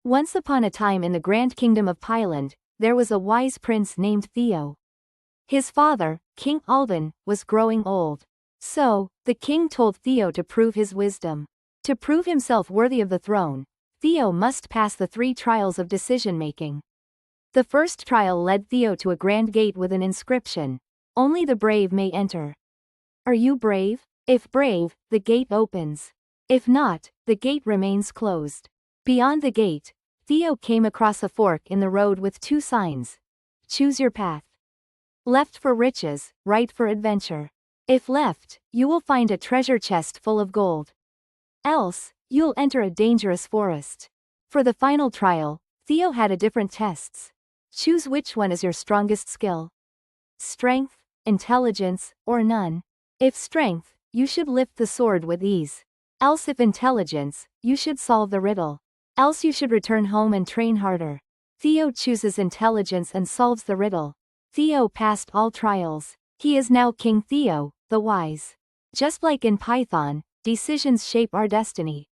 Once upon a time in the grand kingdom of Pyland, there was a wise prince named Theo. His father, King Alden, was growing old. So, the king told Theo to prove his wisdom. To prove himself worthy of the throne, Theo must pass the 3 trials of decision-making. The first trial led Theo to a grand gate with an inscription, "Only the brave may enter." Are you brave? If brave, the gate opens. If not, the gate remains closed. Beyond the gate, Theo came across a fork in the road with 2 signs. Choose your path. Left for riches, right for adventure. If left, you will find a treasure chest full of gold. Else, you'll enter a dangerous forest. For the final trial, Theo had a different tests. Choose which one is your strongest skill. Strength, intelligence, or none. If strength, you should lift the sword with ease. Else if intelligence, you should solve the riddle. Else you should return home and train harder. Theo chooses intelligence and solves the riddle. Theo passed all trials. He is now King Theo, the wise. Just like in Python, decisions shape our destiny.